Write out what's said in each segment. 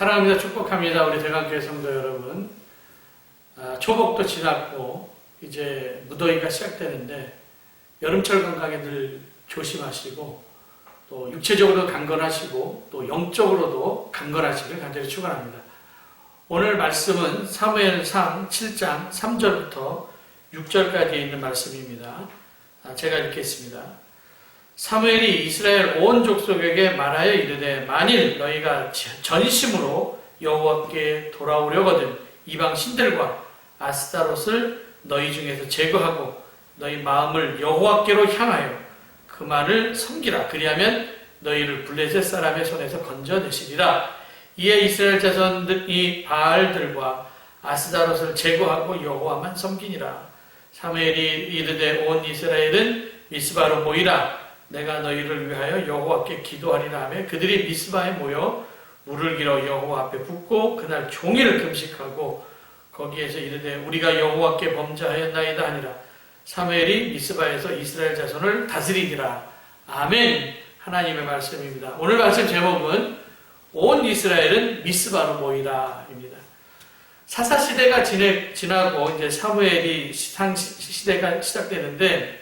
사랑합니다. 축복합니다. 우리 대강교회 성도 여러분. 초복도 지났고 이제 무더위가 시작되는데 여름철 건강에 늘 조심하시고 또 육체적으로도 강건하시고 또 영적으로도 강건하시길 간절히 축원합니다. 오늘 말씀은 사무엘상 7장 3절부터 6절까지 있는 말씀입니다. 제가 읽겠습니다. 사무엘이 이스라엘 온 족속에게 말하여 이르되 만일 너희가 전심으로 여호와께 돌아오려거든 이방 신들과 아스타롯을 너희 중에서 제거하고 너희 마음을 여호와께로 향하여 그만을 섬기라. 그리하면 너희를 블레셋 사람의 손에서 건져내시리라. 이에 이스라엘 자손이 바알들과 아스타롯을 제거하고 여호와만 섬기니라. 사무엘이 이르되 온 이스라엘은 미스바로 모이라. 내가 너희를 위하여 여호와께 기도하리라 하며 그들이 미스바에 모여 물을 길어 여호와 앞에 붓고 그날 종일 금식하고 거기에서 이르되 우리가 여호와께 범죄하였나이다 하니라. 사무엘이 미스바에서 이스라엘 자손을 다스리니라. 아멘. 하나님의 말씀입니다. 오늘 말씀 제목은 온 이스라엘은 미스바로 모이라입니다. 사사 시대가 지나고 이제 사무엘이 시대가 시작되는데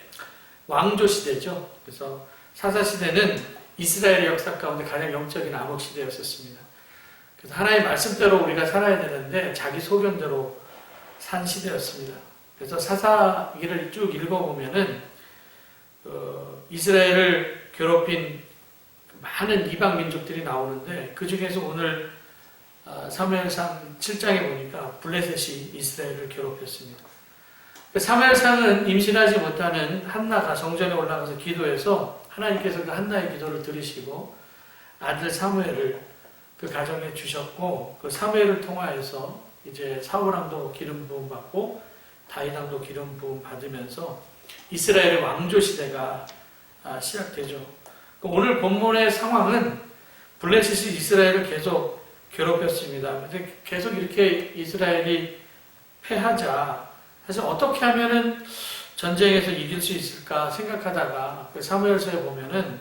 왕조 시대죠. 그래서 사사 시대는 이스라엘의 역사 가운데 가장 영적인 암흑 시대였었습니다. 그래서 하나님의 말씀대로 우리가 살아야 되는데 자기 소견대로 산 시대였습니다. 그래서 사사기를 쭉 읽어보면은 이스라엘을 괴롭힌 많은 이방 민족들이 나오는데 그 중에서 오늘 사무엘상 7장에 보니까 블레셋이 이스라엘을 괴롭혔습니다. 사무엘상은 임신하지 못하는 한나가 성전에 올라가서 기도해서 하나님께서 그 한나의 기도를 들으시고 아들 사무엘을 그 가정에 주셨고 그 사무엘을 통하여서 이제 사울왕도 기름 부음 받고 다윗왕도 기름 부음 받으면서 이스라엘의 왕조 시대가 시작되죠. 오늘 본문의 상황은 블레셋이 이스라엘을 계속 괴롭혔습니다. 계속 이렇게 이스라엘이 패하자 사실 어떻게 하면은 전쟁에서 이길 수 있을까 생각하다가 사무엘서에 보면은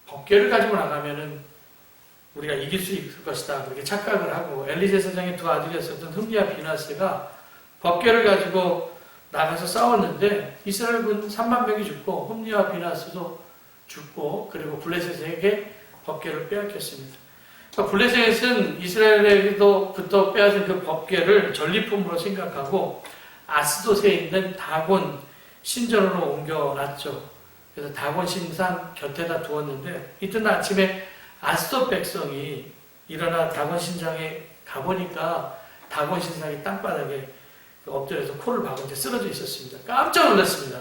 법궤를 가지고 나가면은 우리가 이길 수 있을 것이다 그렇게 착각을 하고 엘리 제사장의 두 아들이었었던 흠리와 비나스가 법궤를 가지고 나가서 싸웠는데 이스라엘군 3만 명이 죽고 흠리와 비나스도 죽고 그리고 블레셋에게 법궤를 빼앗겼습니다. 블레셋은 이스라엘에게부터 빼앗은 그 법궤를 전리품으로 생각하고 아스돗에 있는 다곤 신전으로 옮겨놨죠. 그래서 다곤 신상 곁에다 두었는데 이튿날 아침에 아스돗 백성이 일어나 다곤 신상에 가보니까 다곤 신상이 땅바닥에 엎드려서 코를 박은 채 쓰러져 있었습니다. 깜짝 놀랐습니다.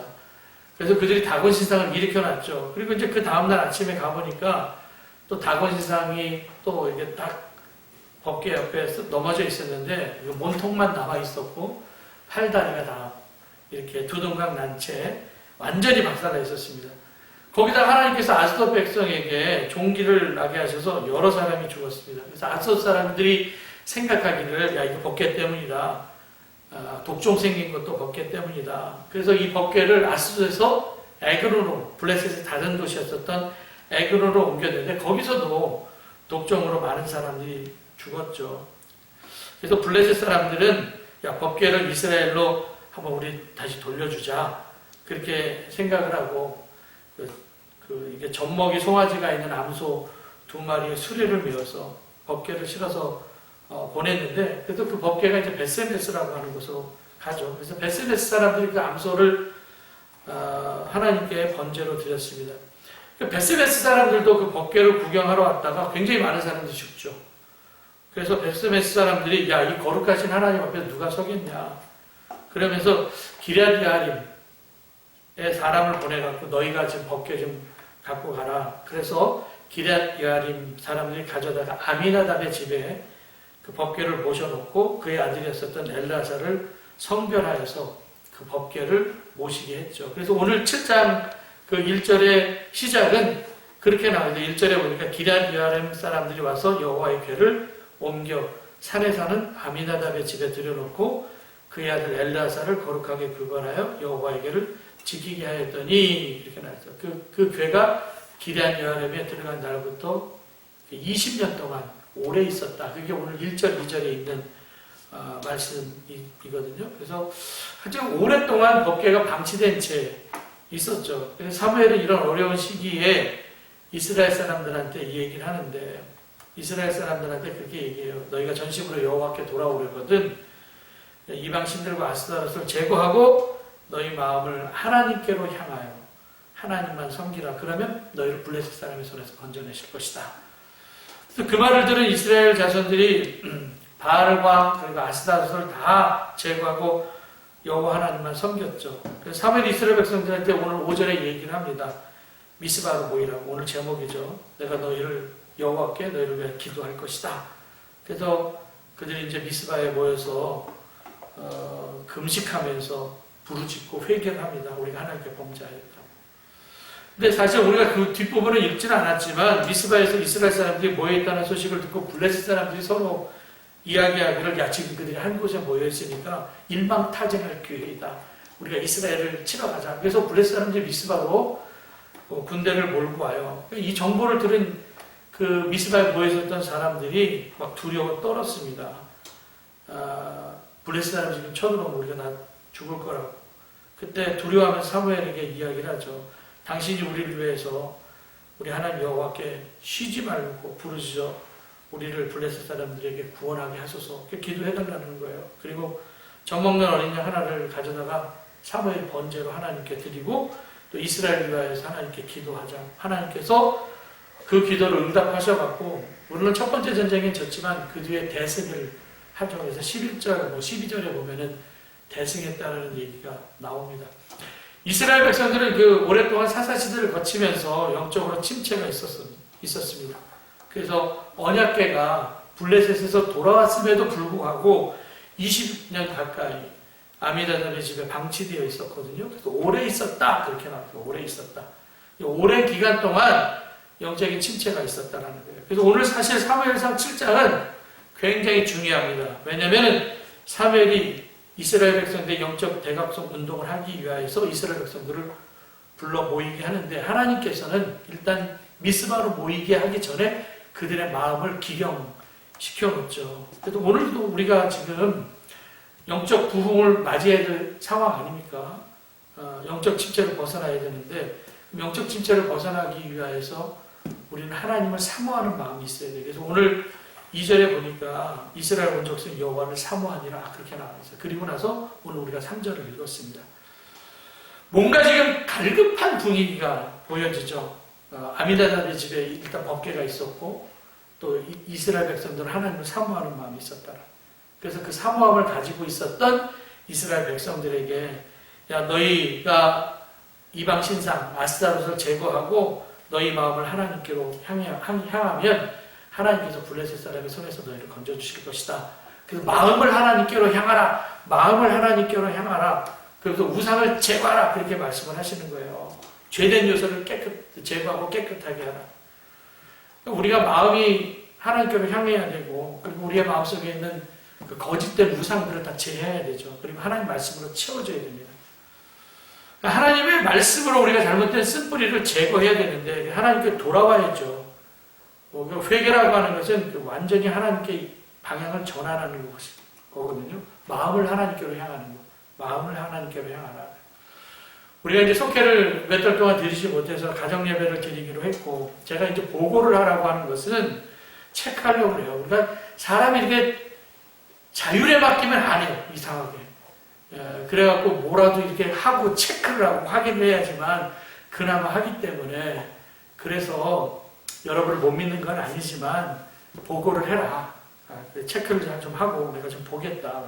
그래서 그들이 다곤 신상을 일으켜놨죠. 그리고 이제 그 다음날 아침에 가보니까 또 다곤 신상이 또 이게 딱 법궤 옆에 넘어져 있었는데 몸통만 남아 있었고 팔다리가 다 이렇게 두둥강 난 채 완전히 박살나 있었습니다. 거기다 하나님께서 아스돗 백성에게 종기를 나게 하셔서 여러 사람이 죽었습니다. 그래서 아스돗 사람들이 생각하기를 야 이거 법궤 때문이다. 독종 생긴 것도 법궤 때문이다. 그래서 이 법궤를 아스돗에서 에그론으로 블레셋의 다른 도시였었던 에그론으로 옮겼는데 거기서도 독종으로 많은 사람들이 죽었죠. 그래서 블레셋 사람들은 야 법궤를 이스라엘로 한번 우리 다시 돌려주자 그렇게 생각을 하고 이게 젖먹이 송아지가 있는 암소 2마리의 수레를 밀어서 법궤를 실어서 보냈는데 그래도 그 법궤가 이제 베스메스라고 하는 곳으로 가죠. 그래서 베스메스 사람들이 그 암소를 하나님께 번제로 드렸습니다. 베스메스 사람들도 그 법궤를 구경하러 왔다가 굉장히 많은 사람들이 죽죠. 그래서 베스메스 사람들이 야, 이 거룩하신 하나님 앞에 누가 서겠냐. 그러면서 기럇야림에 사람을 보내갖고 너희가 지금 법궤 좀 갖고 가라. 그래서 기럇야림 사람들이 가져다가 아미나답의 집에 그 법궤를 모셔놓고 그의 아들이었었던 엘라사를 성별하여서 그 법궤를 모시게 했죠. 그래서 오늘 7장 그 1절의 시작은 그렇게 나오죠. 1절에 보니까 기럇야림 사람들이 와서 여호와의 궤를 옮겨 산에 사는 아미나답의 집에 들여놓고 그의 아들 엘라사를 거룩하게 구별하여 여호와의 궤를 지키게 하였더니 이렇게 나왔죠. 그 궤가 기럇야림에 들어간 날부터 20년 동안 오래 있었다. 그게 오늘 1절, 2절에 있는 말씀이거든요. 그래서 아주 오랫동안 법궤가 방치된 채 있었죠. 그래서 사무엘은 이런 어려운 시기에 이스라엘 사람들한테 이 얘기를 하는데, 이스라엘 사람들한테 그렇게 얘기해요. 너희가 전심으로 여호와께 돌아오려거든 이방 신들과 아스타롯을 제거하고 너희 마음을 하나님께로 향하여 하나님만 섬기라. 그러면 너희를 블레셋 사람의 손에서 건져내실 것이다. 그래서 그 말을 들은 이스라엘 자손들이 바알과 그리고 아스타롯을 다 제거하고 여호와 하나님만 섬겼죠. 그래서 사무엘이 이스라엘 백성들한테 오늘 5절에 얘기를 합니다. 미스바로 모이라고. 오늘 제목이죠. 내가 여호와께 너희를 위해 기도할 것이다. 그래서 그들이 이제 미스바에 모여서 금식하면서 부르짖고 회개를 합니다. 우리가 하나님께 범죄하였다. 근데 사실 우리가 그 뒷부분을 읽지는 않았지만 미스바에서 이스라엘 사람들이 모여있다는 소식을 듣고 블레셋 사람들이 서로 이야기하기를, 야 지금 그들이 한 곳에 모여있으니까 일망타진할 기회이다. 우리가 이스라엘을 치러 가자. 그래서 블레셋 사람들이 미스바로 군대를 몰고 와요. 이 정보를 들은 그 미스바에 모여있었던 사람들이 막 두려워 떨었습니다. 블레셋 사람 지금 쳐들어오면 우리가 다 죽을 거라고. 그때 두려워하면서 사무엘에게 이야기를 하죠. 당신이 우리를 위해서 우리 하나님 여호와께 쉬지 말고 부르짖어 우리를 블레셋 사람들에게 구원하게 하소서. 기도해달라는 거예요. 그리고 젖먹는 어린 양 하나를 가져다가 사무엘 번제로 하나님께 드리고 또 이스라엘을 위하여서 하나님께 기도하자. 하나님께서 그 기도를 응답하셔갖고 물론 첫 번째 전쟁엔 졌지만 그 뒤에 대승을 하죠. 그래서 11절, 12절에 보면은 대승했다는 얘기가 나옵니다. 이스라엘 백성들은 그 오랫동안 사사시대를 거치면서 영적으로 침체가 있었습니다. 그래서 언약궤가 블레셋에서 돌아왔음에도 불구하고 20년 가까이 아미다답의 집에 방치되어 있었거든요. 그래서 오래 있었다 그렇게 나와요. 오래 있었다. 오랜 기간 동안 영적인 침체가 있었다는 거예요. 그래서 오늘 사실 사무엘상 7장은 굉장히 중요합니다. 왜냐하면 사무엘이 이스라엘 백성들의 영적 대각성 운동을 하기 위해서 이스라엘 백성들을 불러 모이게 하는데 하나님께서는 일단 미스바로 모이게 하기 전에 그들의 마음을 기경시켜 놓죠. 그래도 오늘도 우리가 지금 영적 부흥을 맞이해야 될 상황 아닙니까? 영적 침체를 벗어나야 되는데 영적 침체를 벗어나기 위해서 우리는 하나님을 사모하는 마음이 있어야 돼요. 그래서 오늘 2절에 보니까 이스라엘 원족성 여호와를 사모하니라 그렇게 나와 있어요. 그리고 나서 오늘 우리가 3절을 읽었습니다. 뭔가 지금 갈급한 분위기가 보여지죠. 아미다답의 집에 일단 법궤가 있었고 또 이스라엘 백성들은 하나님을 사모하는 마음이 있었다. 그래서 그 사모함을 가지고 있었던 이스라엘 백성들에게 야 너희가 이방 신상 아스타롯을 제거하고 너희 마음을 하나님께로 향하면 하나님께서 블레셋 사람의 손에서 너희를 건져주실 것이다. 그래서 마음을 하나님께로 향하라. 마음을 하나님께로 향하라. 그래서 우상을 제거하라. 그렇게 말씀을 하시는 거예요. 죄된 요소를 제거하고 깨끗하게 하라. 우리가 마음이 하나님께로 향해야 되고 그리고 우리의 마음속에 있는 그 거짓된 우상들을 다 제해야 되죠. 그리고 하나님 말씀으로 채워줘야 됩니다. 하나님의 말씀으로 우리가 잘못된 쓴뿌리를 제거해야 되는데 하나님께 돌아와야죠. 회개라고 하는 것은 완전히 하나님께 방향을 전환하는 거거든요. 마음을 하나님께로 향하는 거. 마음을 하나님께로 향하라. 우리가 이제 속회를 몇 달 동안 드리지 못해서 가정예배를 드리기로 했고 제가 이제 보고를 하라고 하는 것은 체크하려고 해요. 그러니까 사람이 이렇게 자율에 맡기면 안 해요. 이상하게. 그래갖고 뭐라도 이렇게 하고 체크를 하고 확인을 해야지만 그나마 하기 때문에 그래서 여러분을 못 믿는 건 아니지만 보고를 해라. 체크를 좀 하고 내가 좀 보겠다.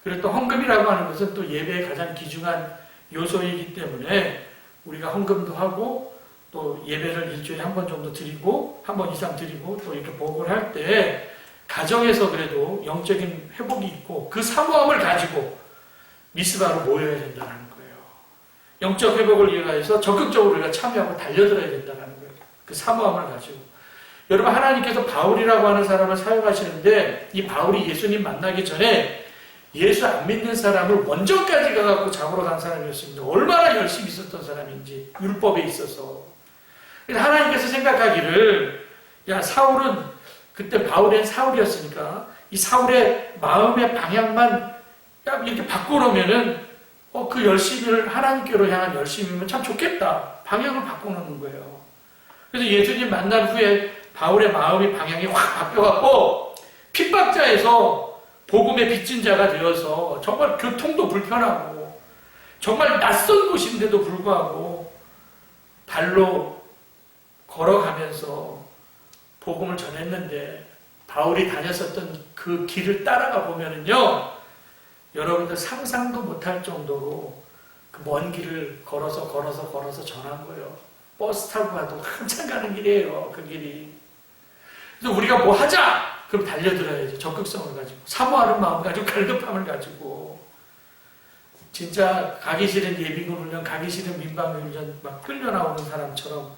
그리고 또 헌금이라고 하는 것은 또 예배의 가장 귀중한 요소이기 때문에 우리가 헌금도 하고 또 예배를 일주일에 한 번 정도 드리고 한 번 이상 드리고 또 이렇게 보고를 할 때 가정에서 그래도 영적인 회복이 있고 그 사모함을 가지고 미스바로 모여야 된다는 거예요. 영적 회복을 위해서 적극적으로 우리가 참여하고 달려들어야 된다는 거예요. 그 사모함을 가지고. 여러분 하나님께서 바울이라고 하는 사람을 사용하시는데 이 바울이 예수님 만나기 전에 예수 안 믿는 사람을 원정까지 가갖고 잡으러 간 사람이었습니다. 얼마나 열심히 있었던 사람인지 율법에 있어서. 하나님께서 생각하기를 야 사울은 그때 바울은 사울이었으니까 이 사울의 마음의 방향만 이렇게 바꿔놓으면은 그 열심을 하나님께로 향한 열심이면 참 좋겠다. 방향을 바꿔놓는 거예요. 그래서 예수님 만난 후에 바울의 마음의 방향이 확 바뀌어갖고 핍박자에서 복음의 빚진 자가 되어서 정말 교통도 불편하고 정말 낯선 곳인데도 불구하고 발로 걸어가면서 복음을 전했는데 바울이 다녔었던 그 길을 따라가 보면은요, 여러분들 상상도 못할 정도로 그 먼 길을 걸어서 전한 거예요. 버스 타고 가도 한참 가는 길이에요, 그 길이. 그래서 우리가 뭐 하자! 그럼 달려들어야죠. 적극성을 가지고. 사모하는 마음 가지고, 갈급함을 가지고. 진짜 가기 싫은 예비군 훈련, 가기 싫은 민방 훈련 막 끌려 나오는 사람처럼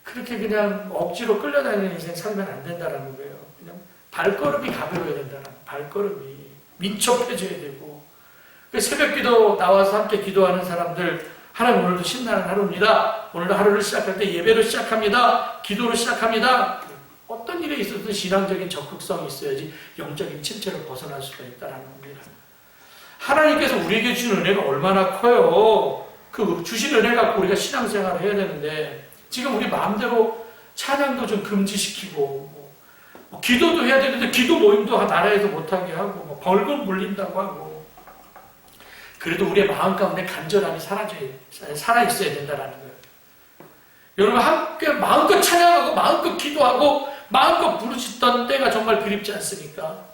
그렇게 그냥 억지로 끌려다니는 인생 살면 안 된다라는 거예요. 그냥 발걸음이 가벼워야 된다는 거예요. 발걸음이. 민첩해져야 되고. 새벽 기도 나와서 함께 기도하는 사람들, 하나님 오늘도 신나는 하루입니다. 오늘도 하루를 시작할 때 예배로 시작합니다. 기도로 시작합니다. 어떤 일에 있어도 신앙적인 적극성이 있어야지 영적인 침체를 벗어날 수가 있다는 겁니다. 하나님께서 우리에게 주신 은혜가 얼마나 커요. 그 주신 은혜 갖고 우리가 신앙생활을 해야 되는데 지금 우리 마음대로 찬양도 좀 금지시키고 기도도 해야 되는데 기도 모임도 나라에서 못하게 하고 벌금 물린다고 하고 그래도 우리의 마음 가운데 간절함이 살아있어야 된다는 거예요. 여러분 함께 마음껏 찬양하고 마음껏 기도하고 마음껏 부르짖던 때가 정말 그립지 않습니까?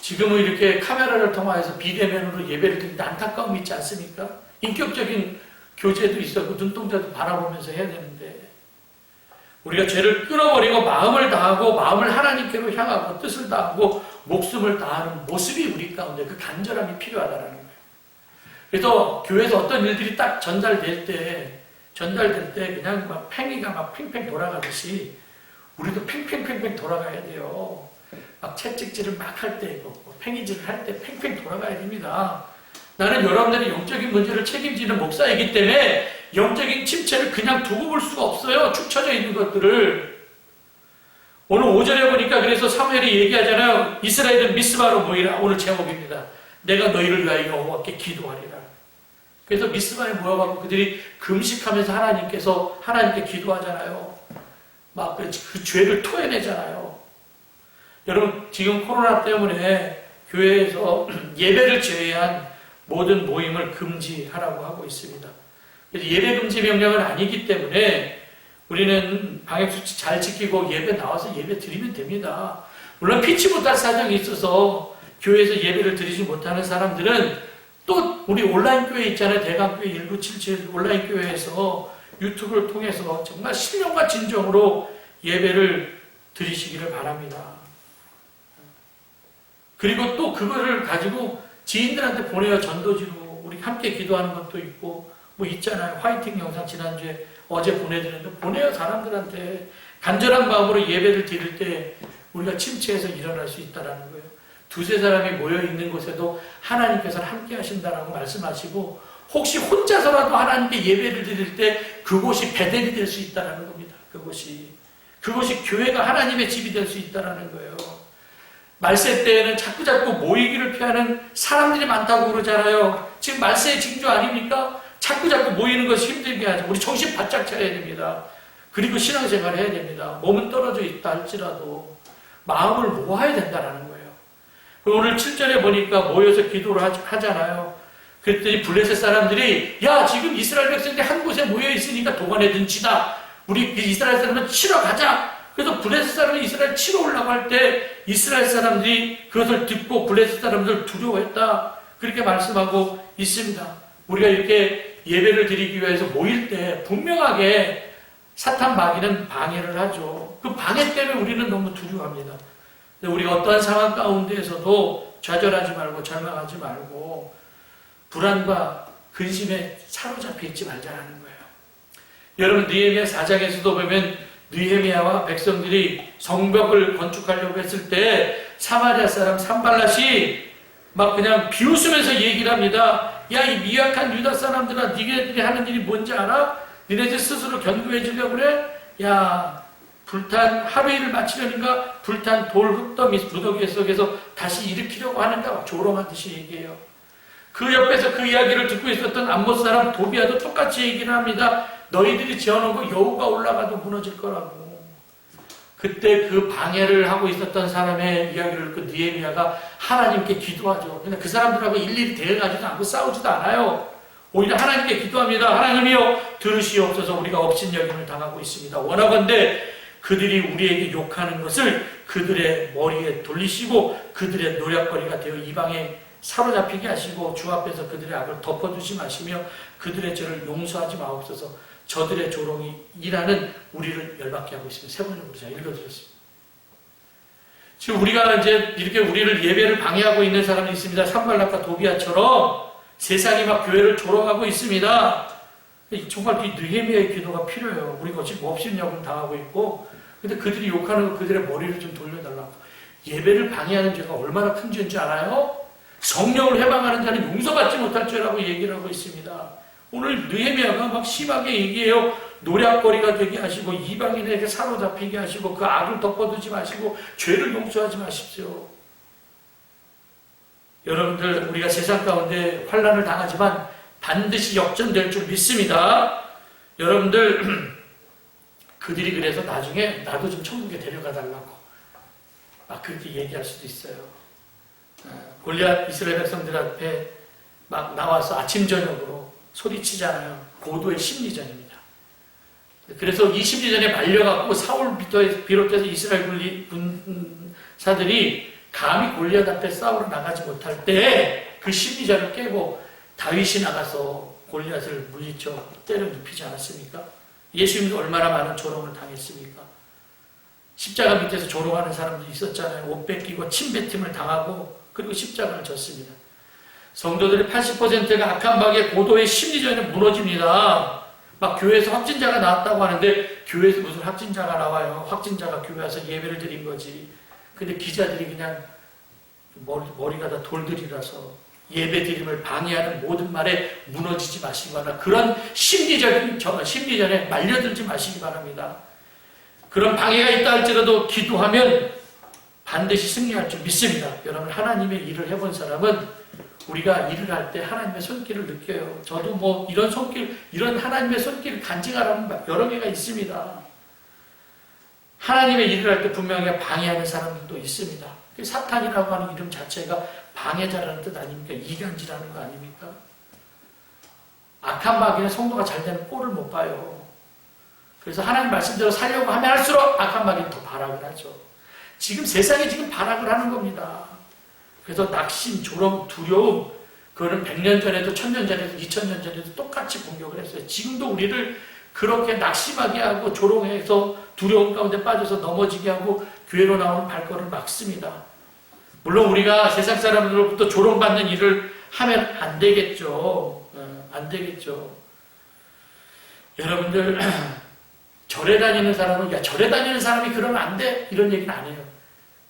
지금은 이렇게 카메라를 통해서 비대면으로 예배를 드리는데 안타까움이 있지 않습니까? 인격적인 교제도 있었고 눈동자도 바라보면서 해야 되는데 우리가 죄를 끊어버리고 마음을 다하고 마음을 하나님께로 향하고 뜻을 다하고 목숨을 다하는 모습이 우리 가운데 그 간절함이 필요하다는 거예요. 그래서 교회에서 어떤 일들이 딱 전달될 때 그냥 막 팽이가 막 팽팽 돌아가듯이 우리도 팽팽 돌아가야 돼요. 막 채찍질을 막 할 때, 팽이질을 할 때 팽팽 돌아가야 됩니다. 나는 여러분들의 영적인 문제를 책임지는 목사이기 때문에 영적인 침체를 그냥 두고 볼 수가 없어요. 축 처져 있는 것들을. 오늘 5절에 보니까 그래서 사무엘이 얘기하잖아요. 이스라엘은 미스바로 모이라. 오늘 제목입니다. 내가 너희를 위하여 여호와께 기도하리라. 그래서 미스바에 모여가지고 그들이 금식하면서 하나님께 기도하잖아요. 막 그 죄를 토해내잖아요. 여러분 지금 코로나 때문에 교회에서 예배를 제외한 모든 모임을 금지하라고 하고 있습니다. 그래서 예배 금지 명령은 아니기 때문에 우리는 방역수칙 잘 지키고 예배 나와서 예배 드리면 됩니다. 물론 피치 못할 사정이 있어서 교회에서 예배를 드리지 못하는 사람들은 또 우리 온라인 교회 있잖아요. 대강교회 1977 온라인 교회에서 유튜브를 통해서 정말 신령과 진정으로 예배를 드리시기를 바랍니다. 그리고 또 그거를 가지고 지인들한테 보내요. 전도지로 우리 함께 기도하는 것도 있고 뭐 있잖아요. 화이팅 영상 지난주에 어제 보내드렸는데 보내요. 사람들한테 간절한 마음으로 예배를 드릴 때 우리가 침체해서 일어날 수 있다는 거예요. 두세 사람이 모여있는 곳에도 하나님께서는 함께 하신다라고 말씀하시고 혹시 혼자서라도 하나님께 예배를 드릴 때 그곳이 베델이 될 수 있다는 겁니다. 그곳이 교회가 하나님의 집이 될 수 있다는 거예요. 말세 때에는 자꾸 모이기를 피하는 사람들이 많다고 그러잖아요. 지금 말세의 징조 아닙니까? 자꾸 모이는 것이 힘들게 하죠. 우리 정신 바짝 차려야 됩니다. 그리고 신앙생활 해야 됩니다. 몸은 떨어져 있다 할지라도 마음을 모아야 된다는 거예요. 오늘 7절에 보니까 모여서 기도를 하잖아요. 그랬더니 블레셋 사람들이 야 지금 이스라엘 백성들이 한 곳에 모여 있으니까 도관에 치다. 우리 이스라엘 사람은 치러 가자. 그래서 블레셋 사람이 이스라엘 치러 오려고 할 때 이스라엘 사람들이 그것을 듣고 블레셋 사람들 두려워했다. 그렇게 말씀하고 있습니다. 우리가 이렇게 예배를 드리기 위해서 모일 때 분명하게 사탄 마귀는 방해를 하죠. 그 방해 때문에 우리는 너무 두려워합니다. 우리가 어떠한 상황 가운데에서도 좌절하지 말고 절망하지 말고 불안과 근심에 사로잡혀 있지 말자는 거예요. 여러분 느헤미야 4장에서도 보면 느헤미야와 백성들이 성벽을 건축하려고 했을 때 사마리아 사람 산발랏이 막 그냥 비웃으면서 얘기를 합니다. 야 이 미약한 유다 사람들아 니네들이 하는 일이 뭔지 알아? 니네들 스스로 견고해지려고 그래? 야 불탄 하루일을 마치려는가 불탄 돌 흙더미 무더기 속에서 다시 일으키려고 하는가 조롱하듯이 얘기해요. 그 옆에서 그 이야기를 듣고 있었던 암못 사람 도비아도 똑같이 얘기를 합니다. 너희들이 지어놓은 거 여우가 올라가도 무너질 거라고. 그때 그 방해를 하고 있었던 사람의 이야기를 듣고 느헤미야가 하나님께 기도하죠. 근데 그 사람들하고 일일이 대응하지도 않고 싸우지도 않아요. 오히려 하나님께 기도합니다. 하나님이여 들으시옵소서. 우리가 업신여김을 당하고 있습니다. 원하건대 그들이 우리에게 욕하는 것을 그들의 머리에 돌리시고 그들의 노략거리가 되어 이방에 사로잡히게 하시고 주 앞에서 그들의 악을 덮어주지 마시며 그들의 죄를 용서하지 마옵소서. 저들의 조롱이 일하는 우리를 열받게 하고 있습니다. 세 번째로 제가 읽어드렸습니다. 지금 우리가 이제 이렇게 우리를 예배를 방해하고 있는 사람이 있습니다. 산발락과 도비아처럼 세상이 막 교회를 조롱하고 있습니다. 정말 이 느헤미야의 기도가 필요해요. 우리가 지금 업신여김을 당하고 있고, 근데 그들이 욕하는 거 그들의 머리를 좀 돌려달라고. 예배를 방해하는 죄가 얼마나 큰 죄인지 알아요? 성령을 해방하는 자는 용서받지 못할 죄라고 얘기를 하고 있습니다. 오늘 느헤미야가 막 심하게 얘기해요. 노략거리가 되게 하시고 이방인에게 사로잡히게 하시고 그 악을 덮어두지 마시고 죄를 용서하지 마십시오. 여러분들 우리가 세상 가운데 환난을 당하지만 반드시 역전될 줄 믿습니다. 여러분들 그들이 그래서 나중에 나도 좀 천국에 데려가 달라고 막 그렇게 얘기할 수도 있어요. 골리앗 이스라엘 백성들 앞에 막 나와서 아침 저녁으로 소리치잖아요. 고도의 심리전입니다. 그래서 이 심리전에 말려갖고 사울부터 비롯해서 이스라엘 군사들이 감히 골리앗 앞에 싸우러 나가지 못할 때 그 심리전을 깨고 다윗이 나가서 골리앗을 물리쳐 때려 눕히지 않았습니까? 예수님도 얼마나 많은 조롱을 당했습니까? 십자가 밑에서 조롱하는 사람들이 있었잖아요. 옷 뺏기고 침뱉음을 당하고 그리고 십자가를 졌습니다. 성도들의 80%가 악한 박의 고도의 심리전에 무너집니다. 막 교회에서 확진자가 나왔다고 하는데 교회에서 무슨 확진자가 나와요. 확진자가 교회 와서 예배를 드린 거지. 근데 기자들이 그냥 머리가 다 돌들이라서 예배 드림을 방해하는 모든 말에 무너지지 마시기 바랍니다. 그런 심리전에 말려들지 마시기 바랍니다. 그런 방해가 있다 할지라도 기도하면 반드시 승리할 줄 믿습니다. 여러분 하나님의 일을 해본 사람은 우리가 일을 할 때 하나님의 손길을 느껴요. 저도 뭐 이런 손길, 이런 하나님의 손길을 간직하라는 여러 개가 있습니다. 하나님의 일을 할 때 분명히 방해하는 사람들도 있습니다. 사탄이라고 하는 이름 자체가 방해자라는 뜻 아닙니까? 이간질하는 거 아닙니까? 악한 마귀는 성도가 잘 되는 꼴을 못 봐요. 그래서 하나님 말씀대로 살려고 하면 할수록 악한 마귀는 더 발악을 하죠. 지금 세상이 지금 발악을 하는 겁니다. 그래서 낙심, 조롱, 두려움, 그거는 100년 전에도 1000년 전에도 2000년 전에도 똑같이 공격을 했어요. 지금도 우리를 그렇게 낙심하게 하고 조롱해서 두려움 가운데 빠져서 넘어지게 하고 교회로 나오는 발걸음을 막습니다. 물론 우리가 세상 사람들로부터 조롱받는 일을 하면 안 되겠죠. 안 되겠죠. 여러분들 절에 다니는 사람은 야 절에 다니는 사람이 그러면 안 돼 이런 얘기는 안 해요.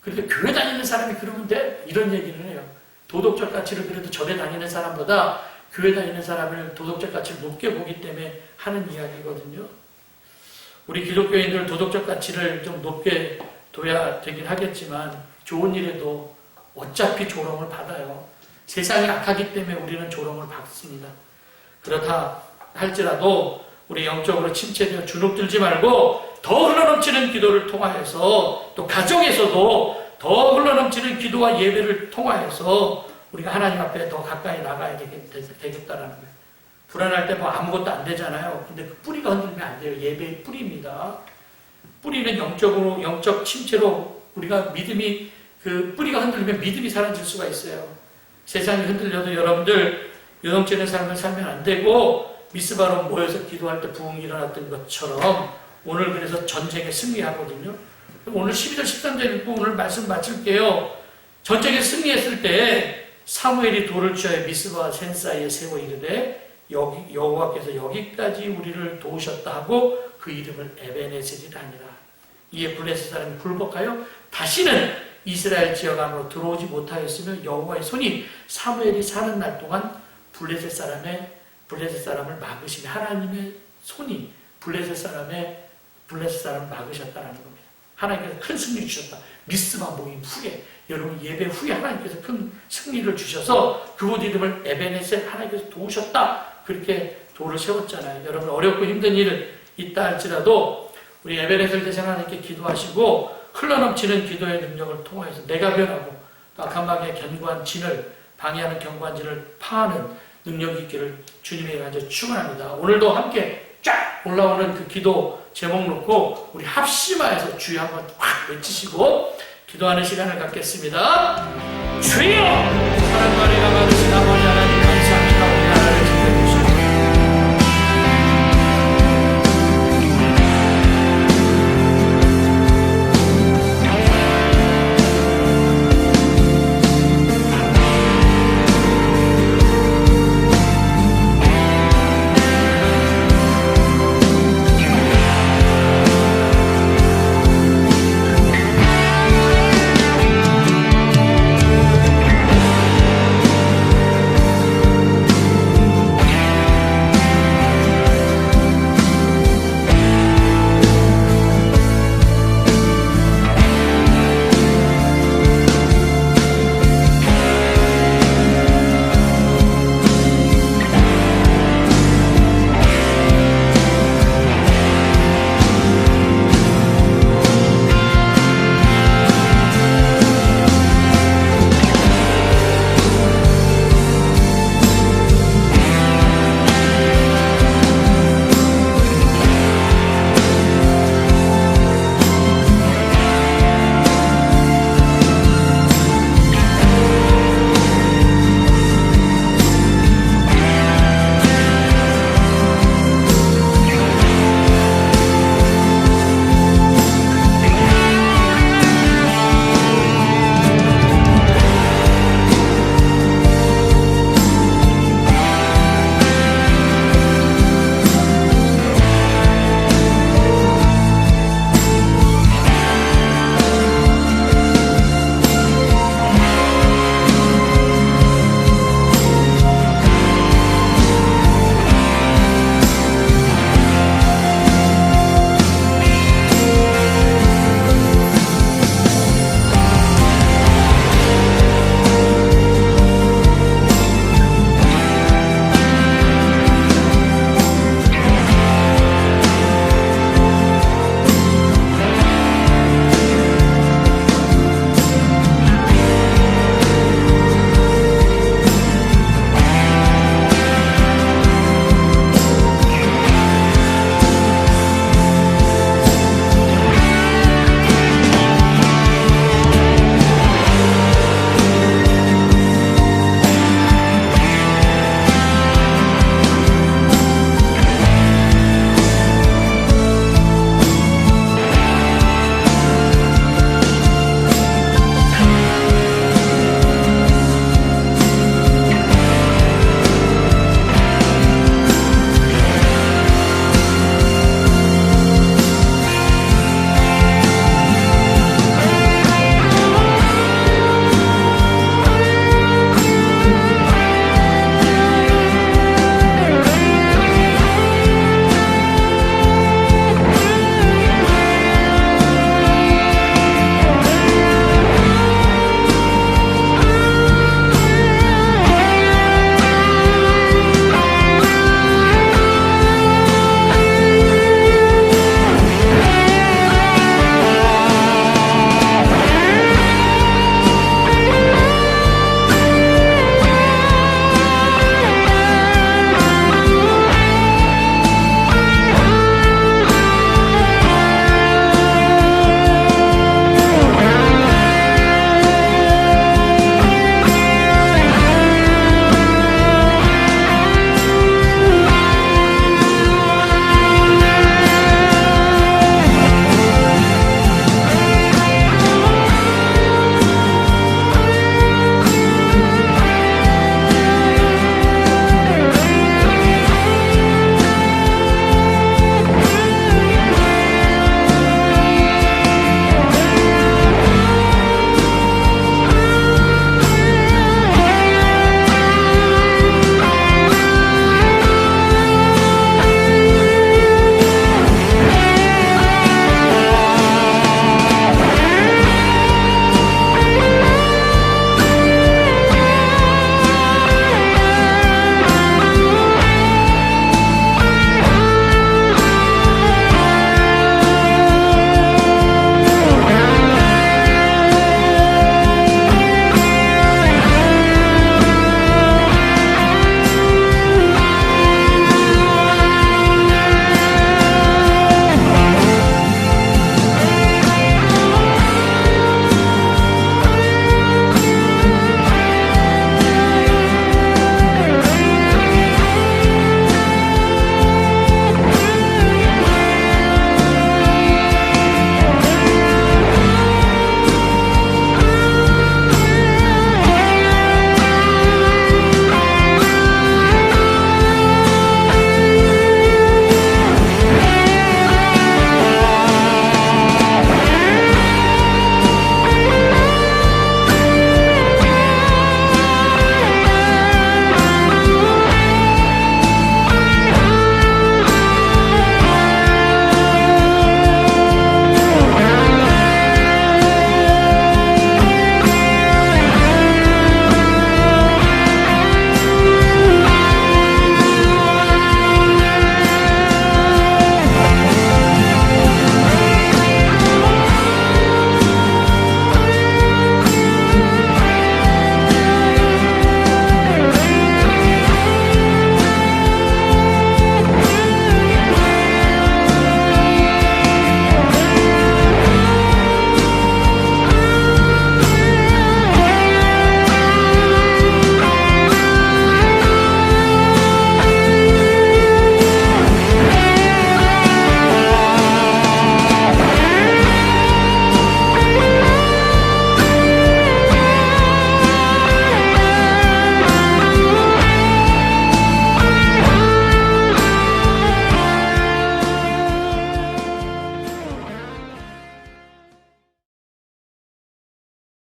그런데 교회 다니는 사람이 그러면 돼 이런 얘기는 해요. 도덕적 가치를 그래도 절에 다니는 사람보다 교회 다니는 사람을 도덕적 가치를 높게 보기 때문에 하는 이야기거든요. 우리 기독교인들 도덕적 가치를 좀 높게 둬야 되긴 하겠지만 좋은 일에도 어차피 조롱을 받아요. 세상이 악하기 때문에 우리는 조롱을 받습니다. 그렇다 할지라도 우리 영적으로 침체되어 주눅들지 말고 더 흘러넘치는 기도를 통하여서 또 가정에서도 더 흘러넘치는 기도와 예배를 통하여서 우리가 하나님 앞에 더 가까이 나가야 되겠다라는 거예요. 불안할 때 뭐 아무것도 안 되잖아요. 근데 그 뿌리가 흔들리면 안 돼요. 예배의 뿌리입니다. 뿌리는 영적으로, 영적 침체로 우리가 믿음이 그 뿌리가 흔들리면 믿음이 사라질 수가 있어요. 세상이 흔들려도 여러분들 요동치는 삶을 살면 안 되고 미스바로 모여서 기도할 때 부흥이 일어났던 것처럼 오늘 그래서 전쟁에 승리하거든요. 오늘 12절 13절 읽고 오늘 말씀 마칠게요. 전쟁에 승리했을 때 사무엘이 돌을 취하여 미스바와 센 사이에 세워 이르되 여호와께서 여기까지 우리를 도우셨다 하고 그 이름을 에베네셀이라 하니라. 이에 블레셋 사람이 굴복하여 다시는 이스라엘 지역 안으로 들어오지 못하였으며 여호와의 손이 사무엘이 사는 날 동안 블레셋 사람을 막으시며 하나님의 손이 블레셋 사람의 블레셋사람을 막으셨다는 겁니다. 하나님께서 큰 승리 주셨다. 미스바 모임 후에, 여러분 예배 후에 하나님께서 큰 승리를 주셔서 그곳 이름을 에베네셀, 하나님께서 도우셨다. 그렇게 도를 세웠잖아요. 여러분 어렵고 힘든 일 있다 할지라도 우리 에베네셀 대신 하나님께 기도하시고 흘러넘치는 기도의 능력을 통하여서 내가 변하고 또 악한 방의 견고한 진을 방해하는 견고한 진을 파하는 능력이 있기를 주님의 간절히 축원합니다. 오늘도 함께 쫙 올라오는 그 기도 제목 놓고 우리 합심하여서 주여 한번 확 외치시고 기도하는 시간을 갖겠습니다. 주여! 사랑하는